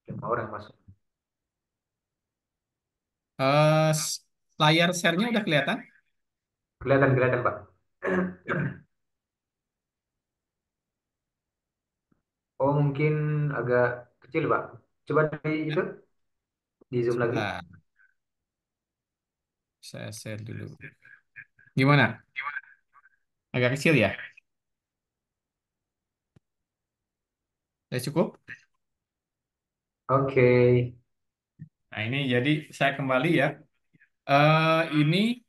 5 orang masuk. Layar share-nya udah kelihatan? Kelihatan, kelihatan, Pak. Oh, mungkin agak kecil, Pak. Coba di zoom lagi. Sebentar, saya share dulu. Gimana? Agak kecil ya? Udah cukup? Oke. Nah, ini jadi saya kembali ya. Ini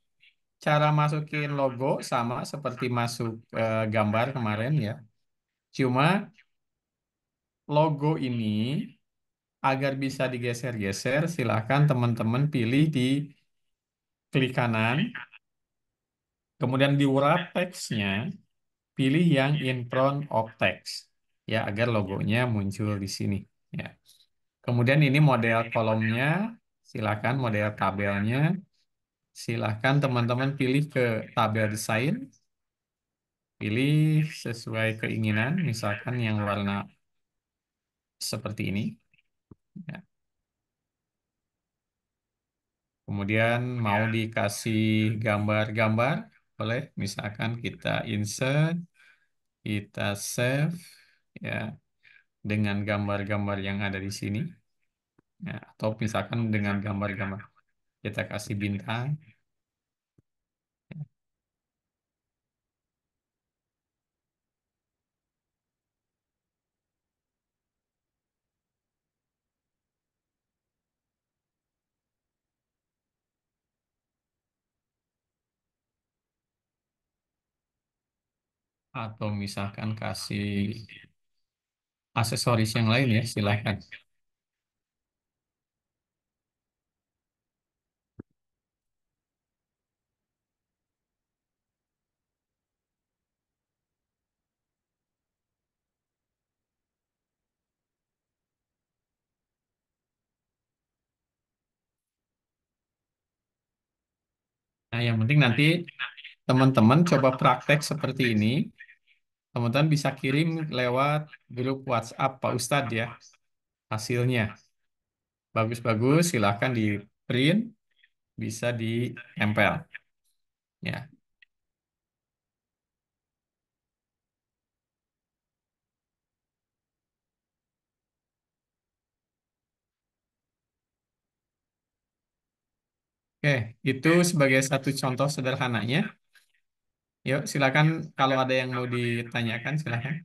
cara masukin logo sama seperti masuk gambar kemarin ya. Cuma logo ini agar bisa digeser-geser, silahkan teman-teman pilih di klik kanan, kemudian di wrap text-nya, pilih yang in front of text, ya agar logonya muncul di sini. Ya. Kemudian ini model kolomnya, silahkan model tabelnya, silahkan teman-teman pilih ke tabel desain, pilih sesuai keinginan, misalkan yang warna seperti ini. Ya. Kemudian mau dikasih gambar-gambar, boleh. Misalkan kita insert, kita save, ya dengan gambar-gambar yang ada di sini. Ya, atau misalkan dengan gambar-gambar kita kasih bintang, atau misalkan kasih aksesoris yang lain ya, silahkan. Nah, yang penting nanti teman-teman coba praktek seperti ini. Teman-teman bisa kirim lewat grup WhatsApp Pak Ustadz ya, hasilnya. Bagus-bagus, silahkan di print, bisa ditempel. Ya, oke, itu sebagai satu contoh sederhananya. Yuk, silakan kalau ada yang mau ditanyakan, silakan.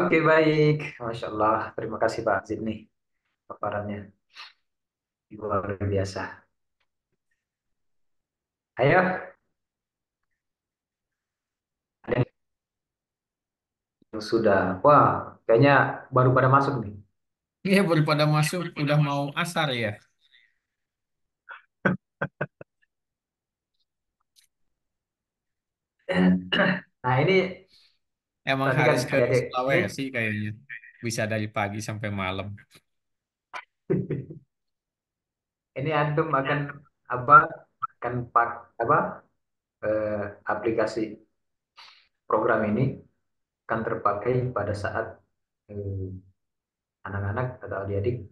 Oke, baik. Masya Allah. Terima kasih, Pak Zidni. Paparannya luar biasa. Ayo, ada yang sudah. Wah, kayaknya baru pada masuk nih. Iya, baru pada masuk, udah mau asar ya. Nah, ini Emang tadi kan harus ke adik-adik. Ini Sulawesi kayaknya. Bisa dari pagi sampai malam. ini antum akan apa? Akan pak apa? Aplikasi program ini akan terpakai pada saat eh, anak-anak atau adik-adik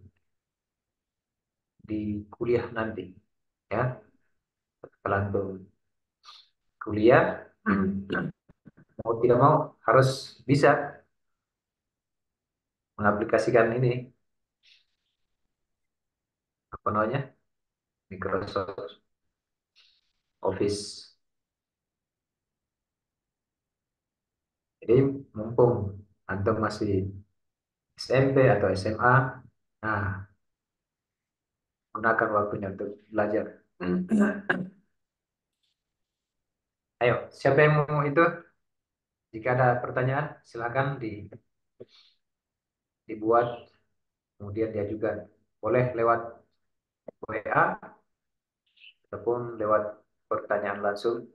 di kuliah nanti, ya. Kalau antum kuliah, mau tidak mau harus bisa mengaplikasikan ini, apa namanya, Microsoft Office. Jadi mumpung antum masih SMP atau SMA, nah gunakan waktunya untuk belajar. Ayo, siapa yang mau itu? Jika ada pertanyaan, silakan dibuat. Kemudian dia juga boleh lewat WA ataupun lewat pertanyaan langsung.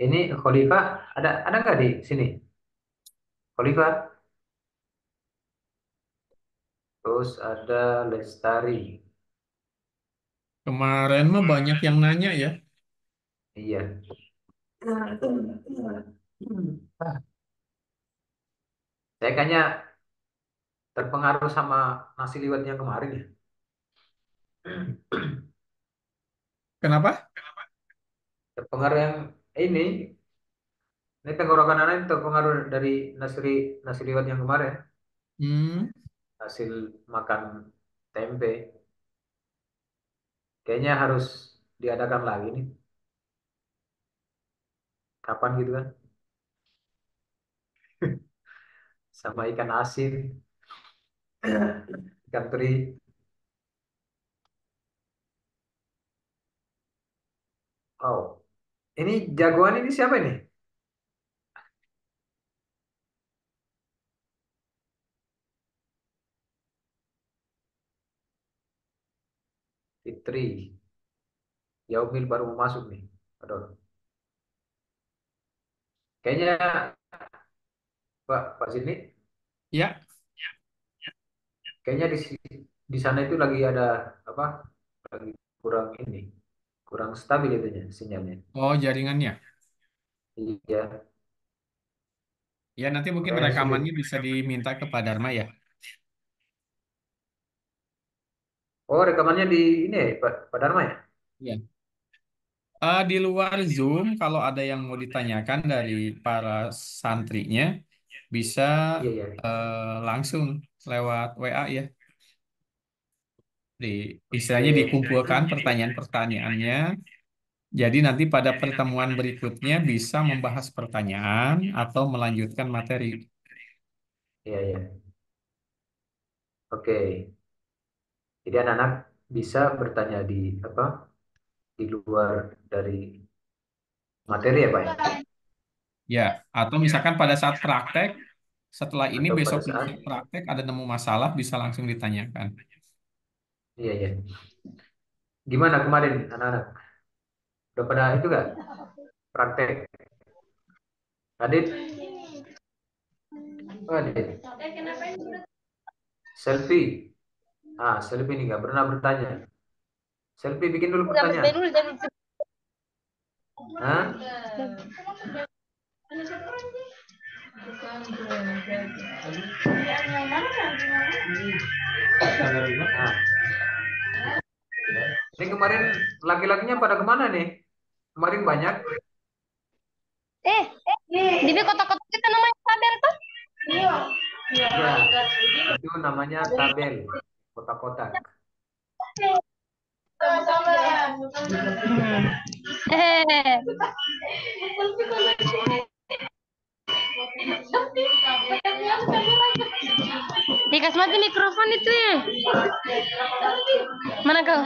Ini Khalifah ada nggak di sini? Khalifah, terus ada Lestari. Kemarin mah banyak yang nanya ya. Iya. Saya kayaknya terpengaruh sama nasi liwet yang kemarin ya. Kenapa? Terpengaruh yang ini, ini tenggorokan anak ini terpengaruh dari nasi liwet yang kemarin. Hmm, Hasil makan tempe. Kayaknya harus diadakan lagi nih. Kapan gitu kan? Sama ikan asin, ikan teri. Oh, ini jagoan ini siapa ini? Fitri. Yaumil baru mau masuk nih. Aduh. Kayaknya Pak Zini, ya. kayaknya di sana itu lagi ada apa? Lagi kurang ini, kurang stabil itunya sinyalnya. Oh, jaringannya. Iya, Ya, nanti mungkin makanya sulit. rekamannya bisa diminta ke Pak Dharma ya. Oh, rekamannya di ini ya, Pak Dharma ya? Ya. Di luar Zoom, kalau ada yang mau ditanyakan dari para santrinya, bisa Iya, iya. langsung lewat WA ya. Di, Oke, istilahnya dikumpulkan pertanyaan-pertanyaannya. Jadi nanti pada pertemuan berikutnya bisa membahas pertanyaan atau melanjutkan materi. iya, iya. Oke. Jadi anak-anak bisa bertanya di apa? Di luar dari materi ya, Pak ya? Ya, atau misalkan pada saat praktek, setelah ini Atau besok pada saat lusa praktek ada nemu masalah bisa langsung ditanyakan. iya, iya. Gimana kemarin anak-anak? Udah pada itu gak? Praktek. Adit, oh, Adit. Selfie. Ah, selfie ini nggak pernah bertanya. Selfie bikin dulu pertanyaan. Hah? Nah, ini kemarin laki-lakinya pada kemana nih? Kemarin banyak. Eh, di kotak-kotak itu namanya tabel tuh. Ya, itu namanya tabel kotak-kotak. Eh, dikasih mati mikrofon itu ya. Mana kau?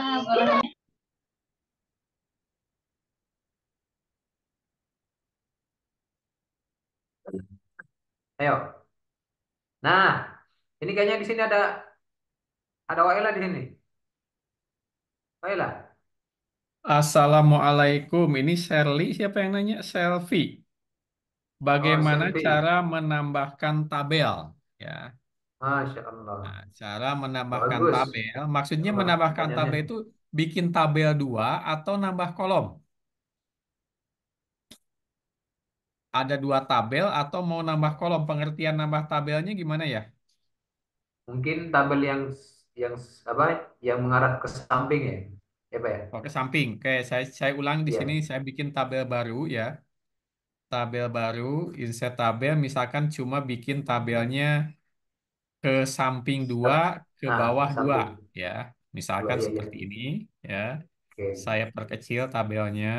Ayo. Nah, ini kayaknya di sini ada Waila di sini. Waila. Assalamualaikum, ini Shirley, siapa yang nanya? Selfie. Oh, Bagaimana selfie. cara menambahkan tabel? Ya, Masya Allah. nah, cara menambahkan Bagus. tabel, maksudnya Oh, menambahkan pertanyaannya. tabel itu bikin tabel dua atau nambah kolom. Ada dua tabel atau mau nambah kolom. Pengertian nambah tabelnya gimana ya? Mungkin tabel yang apa? Yang mengarah ke samping ya. Ya, Pak ya? Oke, samping. Oke, saya ulang di sini. Iya. Saya bikin tabel baru ya. Tabel baru, insert tabel. Misalkan cuma bikin tabelnya ke samping dua, ke Nah, bawah dua, samping. ya. Dua, Misalkan iya, iya. seperti ini, ya. Oke. Saya perkecil tabelnya,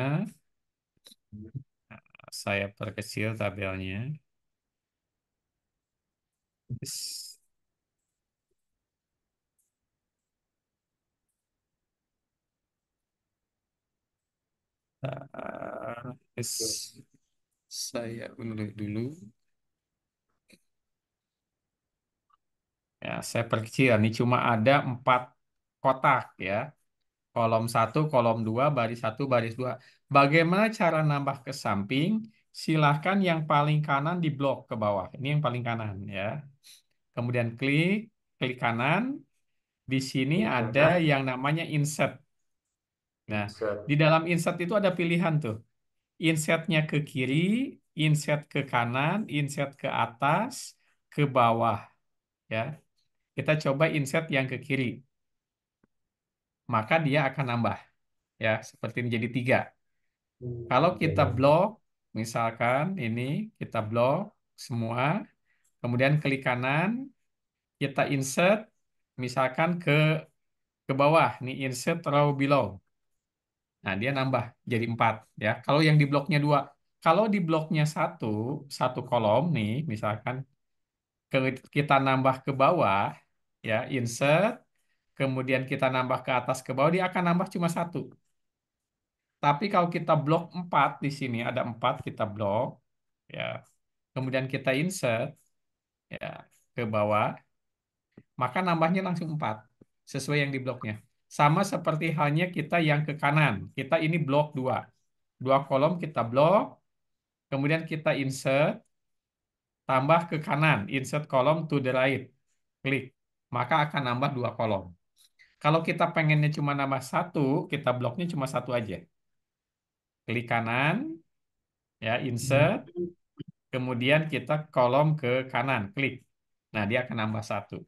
saya perkecil tabelnya. Yes. Oke. Yes. Saya undur dulu. Ya, saya perkecil. Ini cuma ada 4 kotak, ya. Kolom satu, kolom 2, baris satu, baris 2. Bagaimana cara nambah ke samping? Silahkan yang paling kanan di blok ke bawah. Ini yang paling kanan, ya. Kemudian klik kanan. Di sini Klik ada kanan. yang namanya insert. Nah, Insert. di dalam insert itu ada pilihan tuh. Insertnya ke kiri, insert ke kanan, insert ke atas, ke bawah. Ya, kita coba insert yang ke kiri, maka dia akan nambah. Ya, seperti ini jadi 3. Kalau Ya, kita ya. blok, misalkan ini kita blok semua, kemudian klik kanan, kita insert, misalkan ke bawah, nih insert row below. Nah, dia nambah jadi 4 ya. Kalau yang di bloknya 2, kalau di bloknya satu kolom nih, misalkan kita nambah ke bawah, ya insert, kemudian kita nambah ke atas ke bawah, dia akan nambah cuma 1. Tapi kalau kita blok 4 di sini ada 4 kita blok, ya. Kemudian kita insert, ya ke bawah, maka nambahnya langsung 4 sesuai yang di bloknya. Sama seperti halnya kita yang ke kanan. Kita ini blok 2. 2 kolom kita blok, kemudian kita insert, tambah ke kanan, insert kolom to the right, klik, maka akan nambah 2 kolom. Kalau kita pengennya cuma nambah 1, kita bloknya cuma 1 aja. Klik kanan, ya insert, kemudian kita kolom ke kanan, klik. Nah, dia akan nambah 1.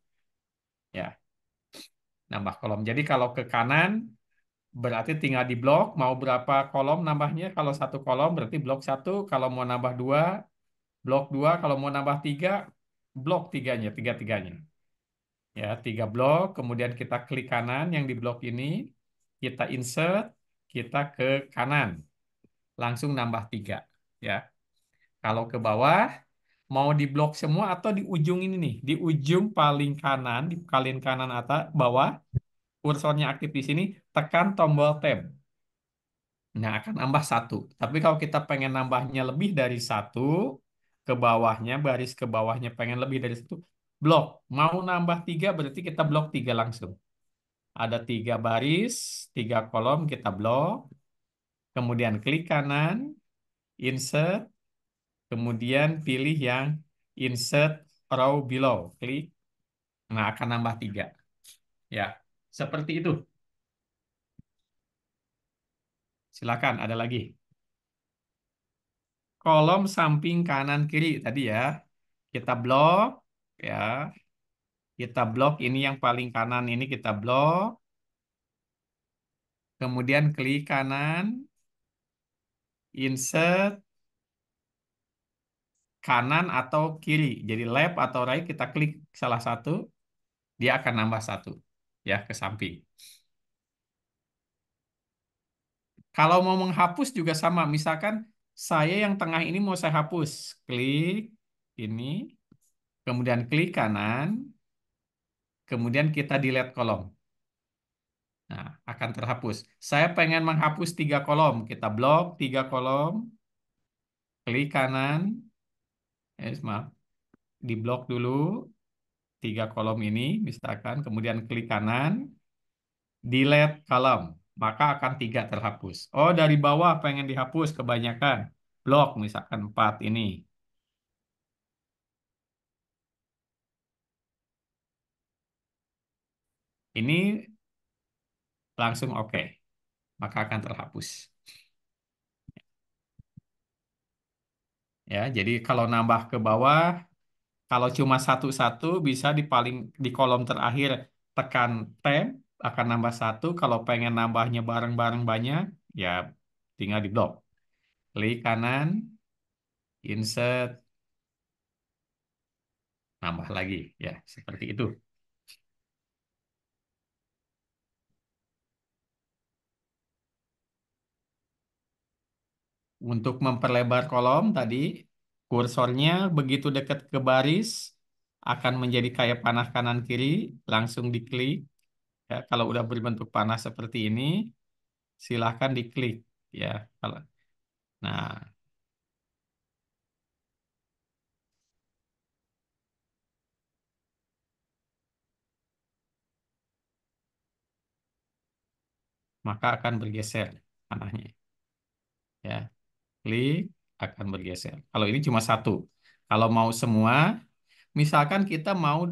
Ya, nambah kolom. Jadi kalau ke kanan, berarti tinggal di blok, mau berapa kolom nambahnya? Kalau 1 kolom berarti blok 1, kalau mau nambah 2, blok 2, kalau mau nambah 3, blok tiganya, tiga-tiganya. Ya, 3 blok, kemudian kita klik kanan yang di blok ini, kita insert, kita ke kanan, langsung nambah 3. Ya, kalau ke bawah, mau di blok semua atau di ujung ini nih, di ujung paling kanan, di paling kanan atas bawah, kursornya aktif di sini, tekan tombol tab. Nah, akan nambah 1. Tapi kalau kita pengen nambahnya lebih dari 1, ke bawahnya, baris ke bawahnya pengen lebih dari 1, blok. Mau nambah 3 berarti kita blok 3 langsung. Ada 3 baris, 3 kolom kita blok, kemudian klik kanan, insert, kemudian pilih yang insert row below, klik, nah akan nambah 3. Ya, seperti itu. Silakan, ada lagi. Kolom samping kanan kiri tadi ya, kita blok, ya, kita blok ini yang paling kanan ini kita blok, kemudian klik kanan, insert, kanan atau kiri. Jadi left atau right kita klik salah satu, dia akan nambah 1 ya ke samping. Kalau mau menghapus juga sama. Misalkan saya yang tengah ini mau saya hapus, klik ini, kemudian klik kanan, kemudian kita delete kolom. Nah, akan terhapus. Saya pengen menghapus 3 kolom, kita blok 3 kolom, klik kanan, maaf, di blok dulu 3 kolom ini, misalkan, kemudian klik kanan, delete kolom, maka akan 3 terhapus. Oh, dari bawah pengen dihapus kebanyakan. Blok, misalkan 4 ini. Ini langsung oke, maka akan terhapus. Ya, jadi kalau nambah ke bawah, kalau cuma satu-satu bisa di paling di kolom terakhir tekan tab akan nambah 1. Kalau pengen nambahnya bareng-bareng banyak, ya tinggal di blok. Klik kanan, insert, nambah lagi. Ya, seperti itu. Untuk memperlebar kolom tadi, kursornya begitu dekat ke baris akan menjadi kayak panah kanan kiri, langsung diklik. Ya, kalau udah berbentuk panah seperti ini, silahkan diklik. Ya, kalau nah maka akan bergeser panahnya. Ya, klik akan bergeser. Kalau ini cuma satu. Kalau mau semua, misalkan kita mau,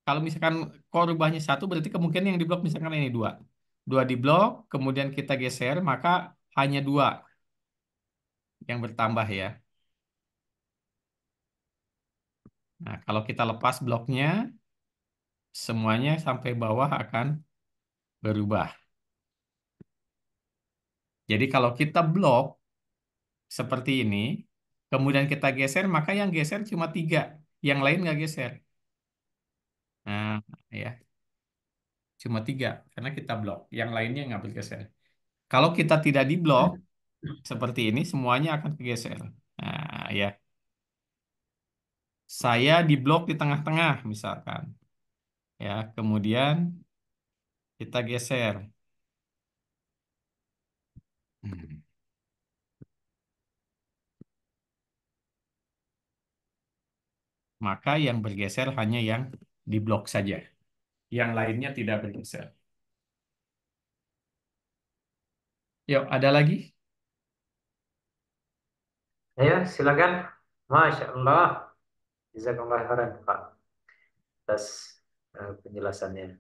kalau misalkan core rubahnya 1, berarti kemungkinan yang diblok misalkan ini 2. dua di blok, kemudian kita geser, maka hanya dua yang bertambah ya. Nah, kalau kita lepas bloknya, semuanya sampai bawah akan berubah. Jadi kalau kita blok seperti ini, kemudian kita geser, maka yang geser cuma tiga, yang lain nggak geser. Nah, ya, cuma tiga, karena kita blok, yang lainnya nggak bergeser. Kalau kita tidak di blok, seperti ini, semuanya akan bergeser. Nah, ya, saya di blok di tengah-tengah, misalkan. Ya, kemudian kita geser. Hmm. Maka yang bergeser hanya yang di blok saja. Yang lainnya tidak bergeser. Yuk, ada lagi? Ayo, silakan. Masya Allah. Jazakallah khairan, Pak, atas penjelasannya.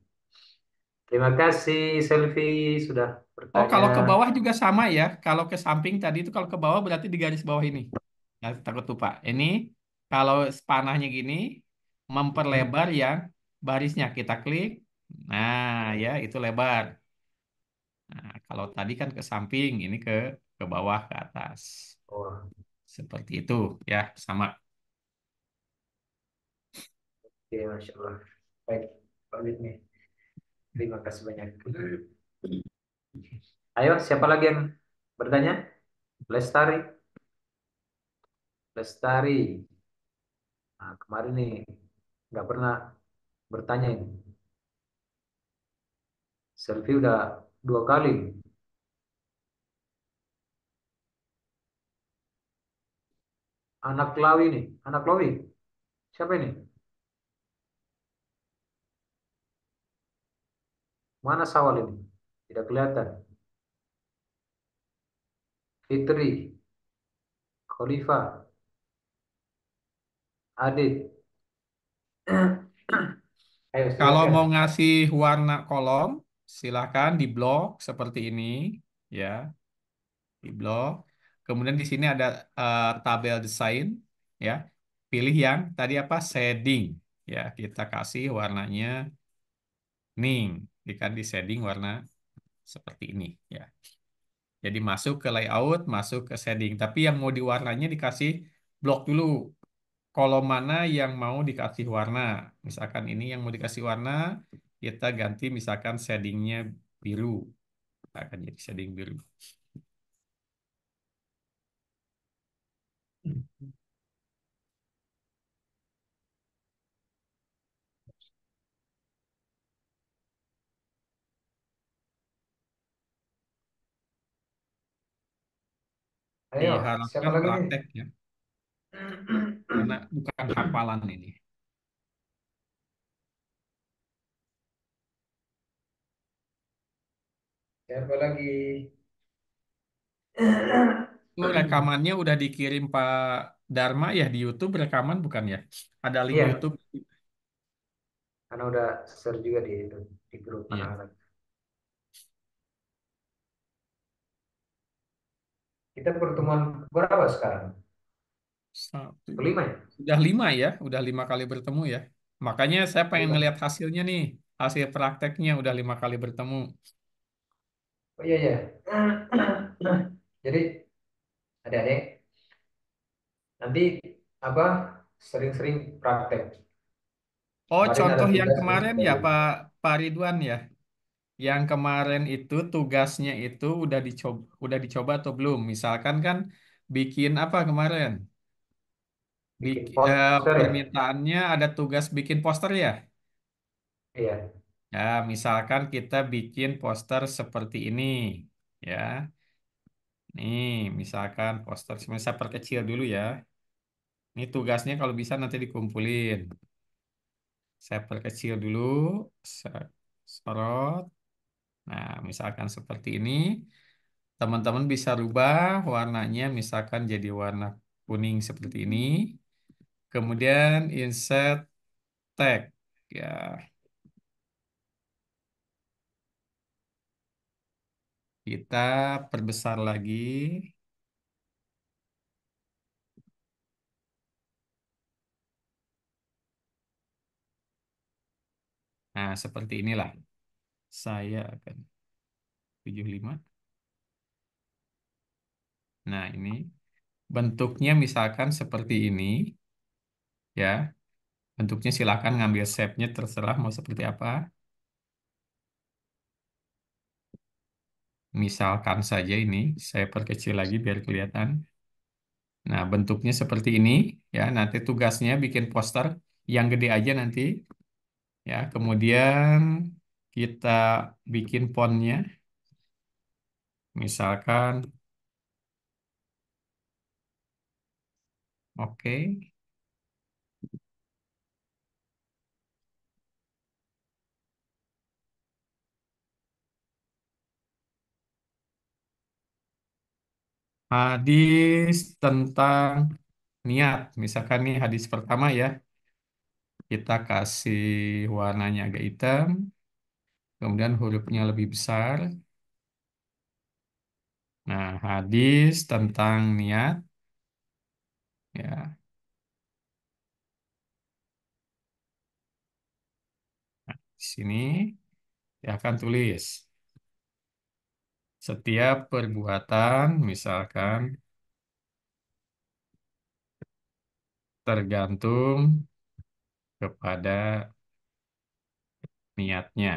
Terima kasih, Selvi, sudah Oh, bertanya. kalau ke bawah juga sama ya. Kalau ke samping tadi itu kalau ke bawah berarti di garis bawah ini. Ya, takut lupa. Ini kalau panahnya gini, memperlebar yang barisnya kita klik. Nah, ya itu lebar. Nah, kalau tadi kan ke samping, ini ke bawah ke atas. Oh, Seperti itu ya, sama. oke, Masya Allah. Baik, Pak Witni. Terima kasih banyak. Ayo, siapa lagi yang bertanya? Lestari. Lestari. Nah, kemarin nih nggak pernah bertanya ini. Selfie udah 2 kali. Anak Lawi nih. Anak Lawi. Siapa ini? Mana Sawal ini? Tidak kelihatan. Fitri. Khalifah. Adit. Ayo, Kalau silakan. mau ngasih warna kolom, silakan di blok seperti ini, ya, di blok. Kemudian di sini ada tabel desain, ya. Pilih yang tadi apa? Shading, ya. Kita kasih warnanya ning, jika di shading warna seperti ini, ya. Jadi masuk ke layout, masuk ke shading. Tapi yang mau diwarnanya dikasih blok dulu. Kolom mana yang mau dikasih warna. Misalkan ini yang mau dikasih warna, kita ganti misalkan shadingnya biru. Akan jadi shading biru. Ayo, siapa Diharapkan lagi nih? praktek ya, karena bukan hafalan ini. Siapa lagi? Itu rekamannya udah dikirim Pak Dharma ya di YouTube rekaman bukan ya? Ada link Iya, YouTube. karena udah share juga di itu, di grup Iya. anak-anak. Kita pertemuan berapa sekarang? Satu. Kelima ya? Udah 5 ya, udah 5 kali bertemu ya. Makanya saya pengen Lima. ngelihat hasilnya nih, hasil prakteknya udah 5 kali bertemu. Oh iya ya. Jadi adik-adik nanti apa sering-sering praktek. Oh, Kemarin ada contoh yang tugas nih kemarin ya dari Pak Ridwan ya. Yang kemarin itu tugasnya itu udah dicoba atau belum? Misalkan kan bikin apa kemarin? bikin poster ya. Permintaannya ada tugas bikin poster ya. Iya. Ya, misalkan kita bikin poster seperti ini, ya. Nih, misalkan poster, saya perkecil dulu ya. Ini tugasnya kalau bisa nanti dikumpulin. Saya perkecil dulu, saya sorot. Nah, misalkan seperti ini, teman-teman bisa rubah warnanya, misalkan jadi warna kuning seperti ini. Kemudian insert tag, ya. Kita perbesar lagi. Nah, seperti inilah. Saya akan 75. Nah, ini bentuknya misalkan seperti ini, ya. Bentuknya silakan ngambil shape-nya terserah mau seperti apa. Misalkan saja ini, saya perkecil lagi biar kelihatan. Nah, bentuknya seperti ini, ya. Nanti tugasnya bikin poster yang gede aja nanti, ya. Kemudian kita bikin fontnya, misalkan, oke. Hadis tentang niat, misalkan nih hadis pertama ya, kita kasih warnanya agak hitam, kemudian hurufnya lebih besar. Nah, hadis tentang niat, ya, di sini ya akan tulis setiap perbuatan, misalkan tergantung kepada niatnya.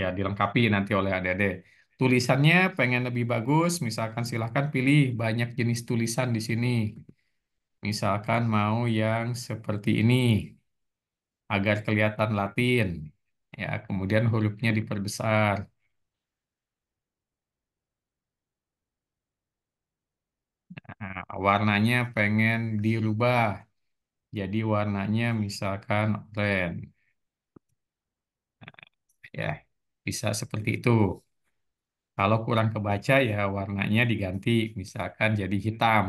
Ya, dilengkapi nanti oleh adik-adik. Tulisannya pengen lebih bagus, misalkan silahkan pilih banyak jenis tulisan di sini. Misalkan mau yang seperti ini, agar kelihatan Latin. Ya, kemudian hurufnya diperbesar. Nah, warnanya pengen dirubah. Jadi warnanya misalkan oranye. Ya, bisa seperti itu. Kalau kurang kebaca ya warnanya diganti, misalkan jadi hitam.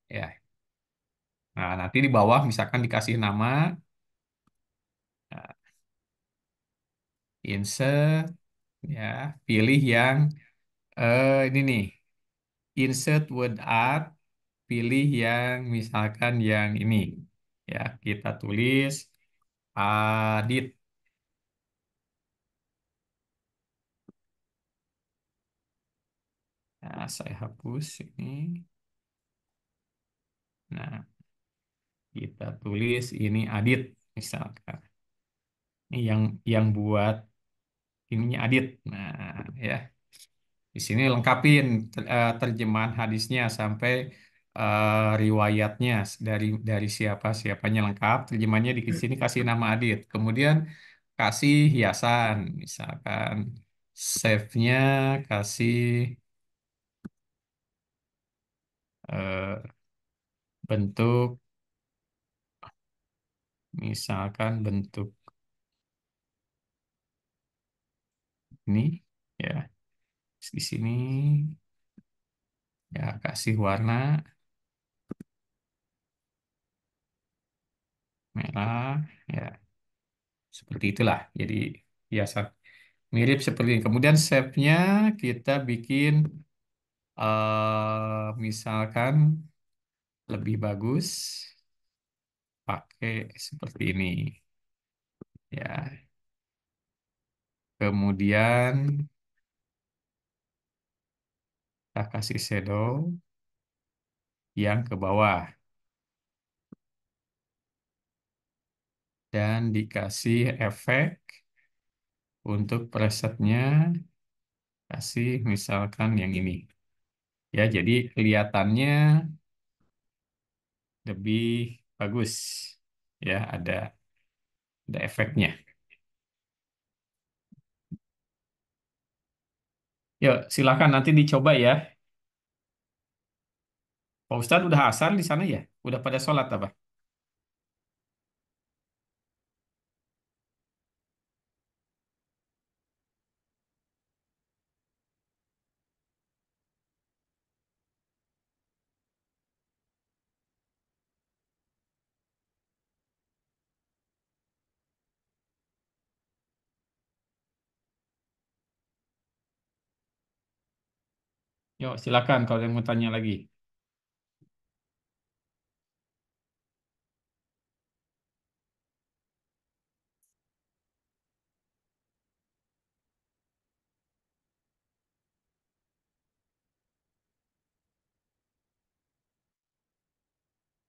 Ya, nah nanti di bawah misalkan dikasih nama, nah, insert, ya pilih yang ini nih, insert word art, pilih yang misalkan yang ini, ya kita tulis Adit. Nah, saya hapus ini. Nah, kita tulis ini Adit misalkan. Ini yang buat ininya Adit. Nah, ya. Di sini lengkapin terjemahan hadisnya sampai riwayatnya dari siapanya lengkap. Terjemahannya di sini kasih nama Adit. Kemudian kasih hiasan, misalkan save-nya kasih eh, bentuk, misalkan bentuk ini, ya. Di sini ya kasih warna merah, ya. Seperti itulah. Jadi biasa mirip seperti ini. Kemudian shape-nya kita bikin misalkan lebih bagus pakai seperti ini. Ya. Kemudian kita kasih shadow yang ke bawah dan dikasih efek untuk presetnya kasih misalkan yang ini. Ya, jadi kelihatannya lebih bagus. Ya, ada efeknya. Yuk, silakan nanti dicoba ya. Pak Ustadz udah asar di sana ya? Udah pada sholat apa? Yuk, silakan kalau yang mau tanya lagi.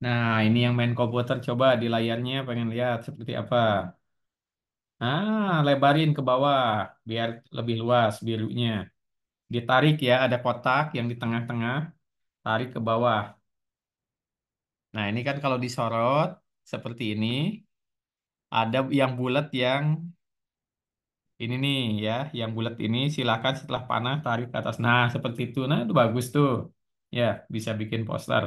Nah, ini yang main komputer coba di layarnya pengen lihat seperti apa. Lebarin ke bawah biar lebih luas birunya. Ditarik ya, ada kotak yang di tengah-tengah, tarik ke bawah. Nah, ini kan kalau disorot seperti ini, ada yang bulat yang ini nih ya, yang bulat ini silakan setelah panah tarik ke atas. Nah, seperti itu. Nah, itu bagus tuh. Ya, bisa bikin poster.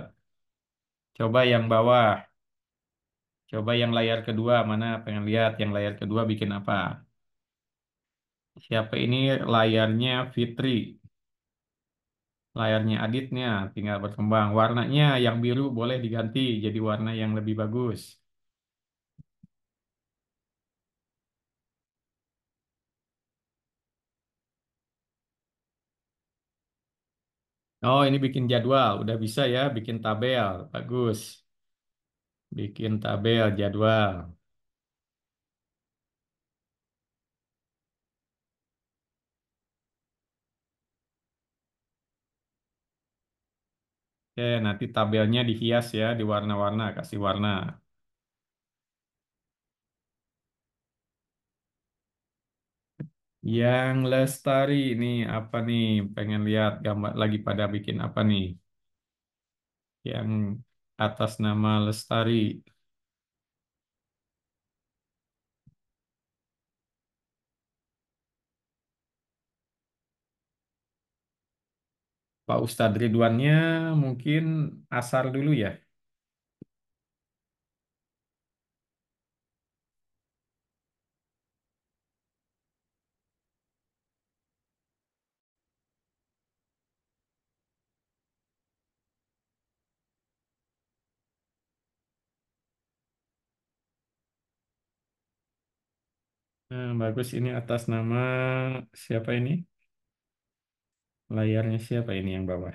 Coba yang bawah. Coba yang layar kedua mana pengen lihat yang layar kedua bikin apa? Siapa ini layarnya Fitri, layarnya Aditnya tinggal berkembang. Warnanya yang biru boleh diganti jadi warna yang lebih bagus. Oh, ini bikin jadwal, udah bisa ya, bikin tabel, bagus. Bikin tabel jadwal. Oke, nanti tabelnya dihias ya, di warna-warna, kasih warna. Yang Lestari ini apa nih? Pengen lihat gambar lagi pada bikin apa nih? Yang atas nama Lestari. Pak Ustadz Ridwannya mungkin asar dulu ya. Bagus ini atas nama siapa ini? Layarnya siapa ini yang bawah?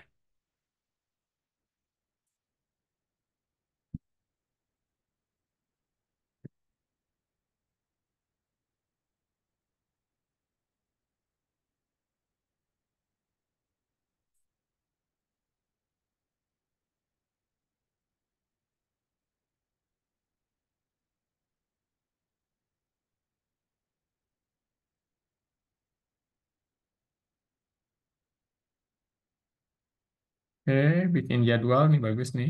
Bikin jadwal nih bagus nih.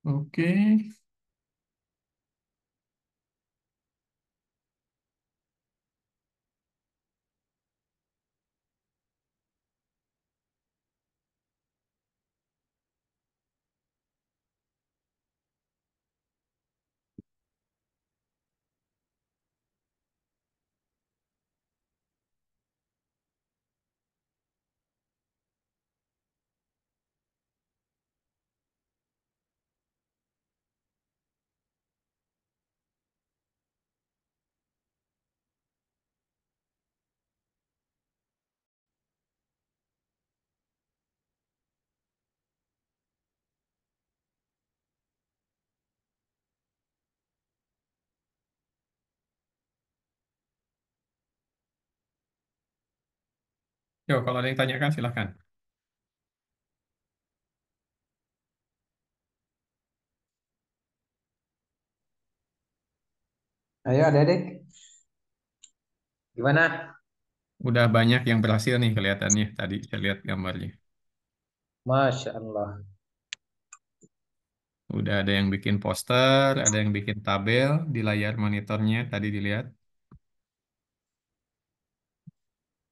Oke. Yo, kalau ada yang tanyakan silahkan. Ayo adik-adik, gimana? Udah banyak yang berhasil nih kelihatannya. Tadi saya lihat gambarnya. Masya Allah. Udah ada yang bikin poster, ada yang bikin tabel di layar monitornya tadi dilihat.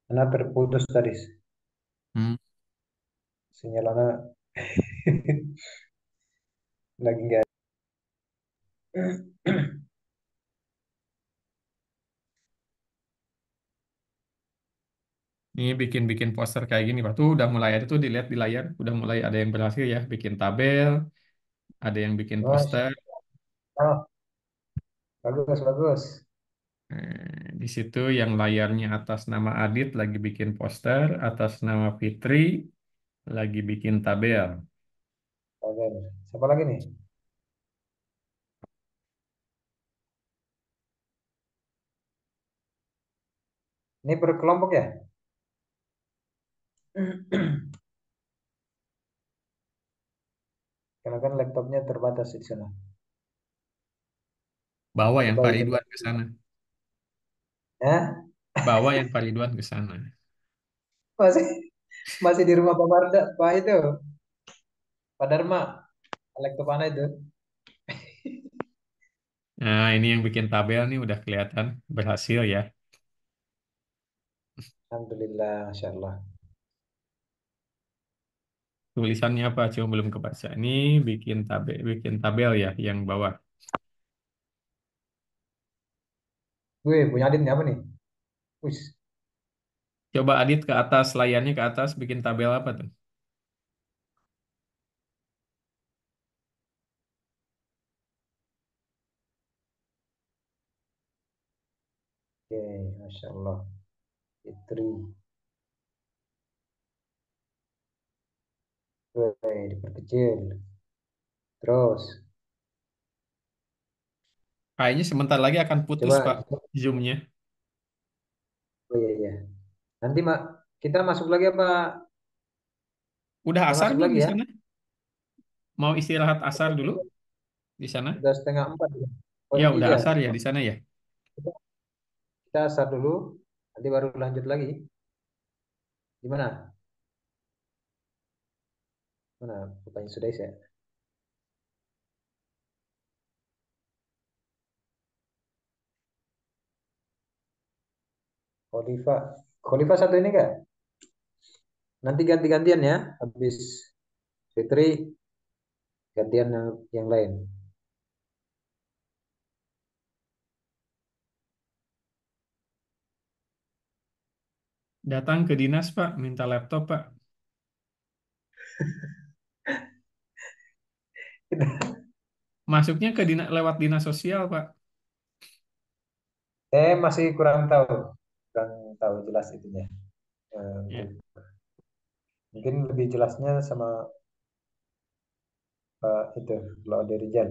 Karena terputus tadi. Hmm. Sinyalnya lagi nggak. Ini bikin-bikin poster kayak gini, Pak. Tuh udah mulai ada tuh dilihat di layar, udah mulai ada yang berhasil ya, bikin tabel, ada yang bikin Masya poster. Allah. Bagus, bagus. Di situ yang layarnya atas nama Adit lagi bikin poster, atas nama Fitri lagi bikin tabel. Oke. Siapa lagi nih? Ini per kelompok ya? Karena kan laptopnya terbatas di sana. Bawa yang Coba Pak ikut Ridwan lagi. ke sana. Ya, Bawa yang Pak Ridwan ke sana. masih masih di rumah Pak Barda, Pak itu, Pak Dharma, laptop mana itu? Nah, ini yang bikin tabel nih udah kelihatan berhasil ya. Alhamdulillah, Masya Allah. Tulisannya apa? Cuma belum kebaca. Ini bikin tabel ya yang bawah. Gue punya Adit nih apa nih? Wis, Coba Adit ke atas, layarnya ke atas, bikin tabel apa tuh? oke, Masya Allah. Fitri, gue diperkecil. Terus, Kayaknya sebentar lagi akan putus, coba, Pak, zoom-nya. oh iya, iya. Nanti mak, kita masuk lagi apa? Udah Mau asar masuk belum lagi di ya? sana? Mau istirahat asar dulu di sana? Udah setengah empat ya? Oh Ya, udah iya, asar ya di sana ya. kita, kita start dulu, nanti baru lanjut lagi. Gimana? Mana? Bukannya sudah ya? Khalifa, Khalifa satu ini kak? Nanti ganti-gantian ya, habis Fitri gantian yang lain. Datang ke dinas, Pak, minta laptop, Pak. Masuknya ke lewat dinas sosial, Pak. Saya masih kurang tahu jelas itunya. Ya, Untuk mungkin lebih jelasnya sama itu Laude Rizal,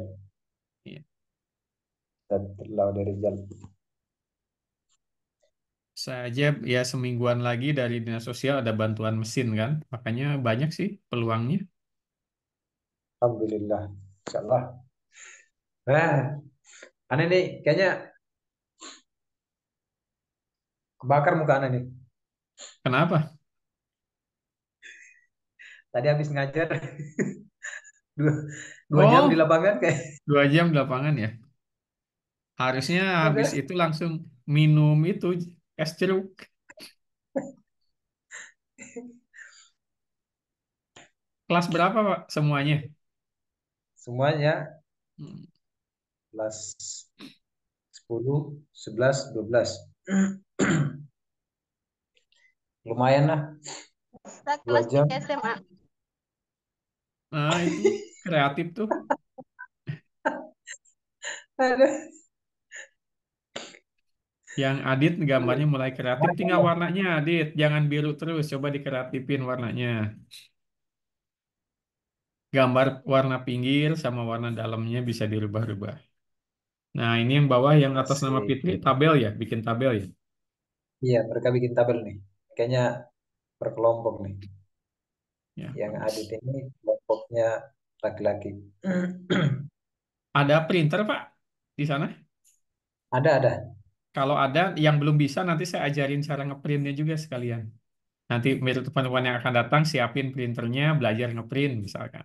ya. dan Laude Rizal. Saya aja ya semingguan lagi dari dinas sosial ada bantuan mesin kan. Makanya banyak sih peluangnya. Alhamdulillah, Insyaallah. Nah, aneh nih, kayaknya kebakar muka aneh nih. Kenapa? Tadi habis ngajar dua, 2 jam di Oh, lapangan kayak 2 jam di lapangan ya. Harusnya habis udah itu langsung minum itu es jeruk. Kelas berapa, Pak, semuanya? semuanya Hmm. kelas 10, 11, 12. Lumayan lah, Saya dua kelas jam. 3 SMA. Nah, itu kreatif tuh. Ada. Yang Adit gambarnya mulai kreatif. Masya Tinggal Allah. warnanya, Adit. Jangan biru terus. Coba dikreatifin warnanya. Gambar warna pinggir sama warna dalamnya bisa dirubah-rubah. Nah, ini yang bawah yang atas nama Asik. Fitri, tabel ya, bikin tabel ya. Iya, mereka bikin tabel nih. Kayaknya per kelompok nih. Ya, Yang adit bagus. ini kelompoknya laki-laki. Ada printer, Pak, di sana? Ada. Kalau ada yang belum bisa, nanti saya ajarin cara ngeprintnya juga sekalian. Nanti teman-teman yang akan datang, siapin printernya, belajar ngeprint misalkan.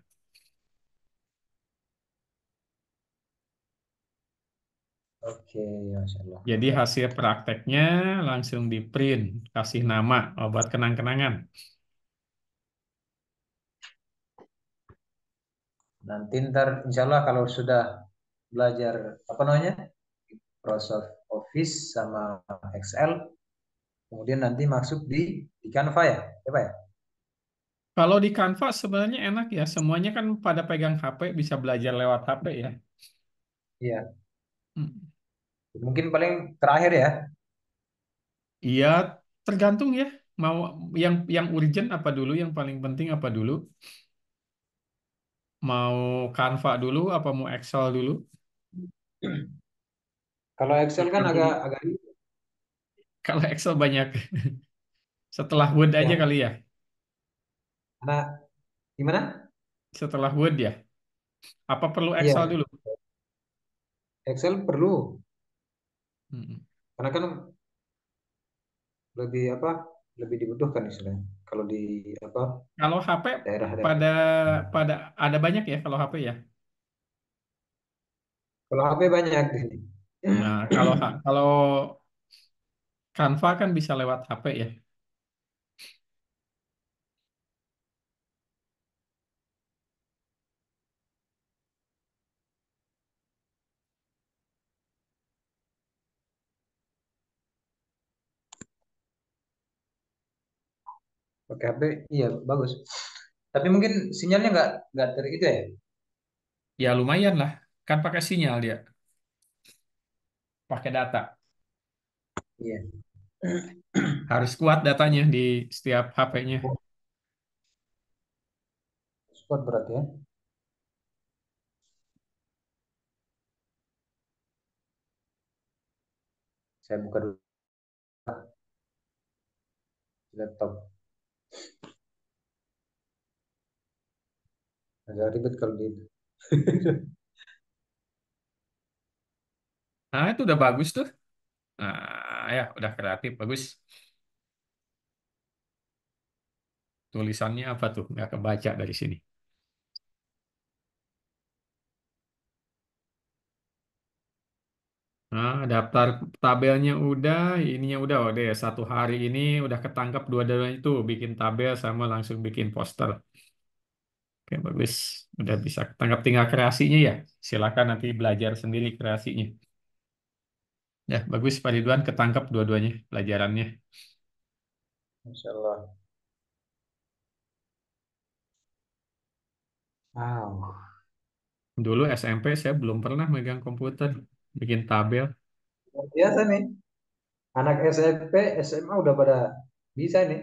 Oke, Masya Allah. Jadi hasil prakteknya langsung di print, kasih nama, buat kenang-kenangan. Nanti ntar insya Allah kalau sudah belajar apa namanya Microsoft Office sama Excel, kemudian nanti masuk di Canva ya, ya Pak ya? Kalau di Canva sebenarnya enak ya, semuanya kan pada pegang HP, bisa belajar lewat HP ya. Iya, Hmm. mungkin paling terakhir ya. Iya, tergantung ya. Mau yang urgent apa dulu, yang paling penting apa dulu? Mau Canva dulu apa mau Excel dulu? Kalau Excel kan Tergantung. agak agak Kalau Excel banyak. Setelah Word aja ya, kali ya. karena gimana? Setelah Word ya. Apa perlu Excel Iya, dulu? Excel perlu Hmm. karena kan lebih apa? Lebih dibutuhkan istilahnya. Kalau di apa Kalau HP daerah-daerah. pada pada ada banyak ya kalau HP ya. Kalau HP banyak di sini. Nah, kalau Canva kan bisa lewat HP ya. Pakai HP, iya bagus. Tapi mungkin sinyalnya nggak ter itu ya. Ya lumayan lah. Kan pakai sinyal dia, pakai data. Iya. Harus kuat datanya di setiap HP-nya. Spot berarti ya. Saya buka dulu laptop. Agak ribet kalau di itu. Nah, itu udah bagus tuh. Nah, ya udah kreatif, bagus. Tulisannya apa tuh? Nggak kebaca dari sini. Nah, daftar tabelnya udah, ininya udah, deh. Satu hari ini udah ketangkap dua-duanya itu, bikin tabel sama langsung bikin poster. Oke, bagus. Udah bisa ketangkap, tinggal kreasinya ya. Silakan nanti belajar sendiri kreasinya. Ya, bagus Pak Ridwan, ketangkap dua-duanya pelajarannya. Masya Allah. Wow. Dulu SMP saya belum pernah megang komputer, bikin tabel. Luar biasa nih. Anak SMP, SMA udah pada bisa nih.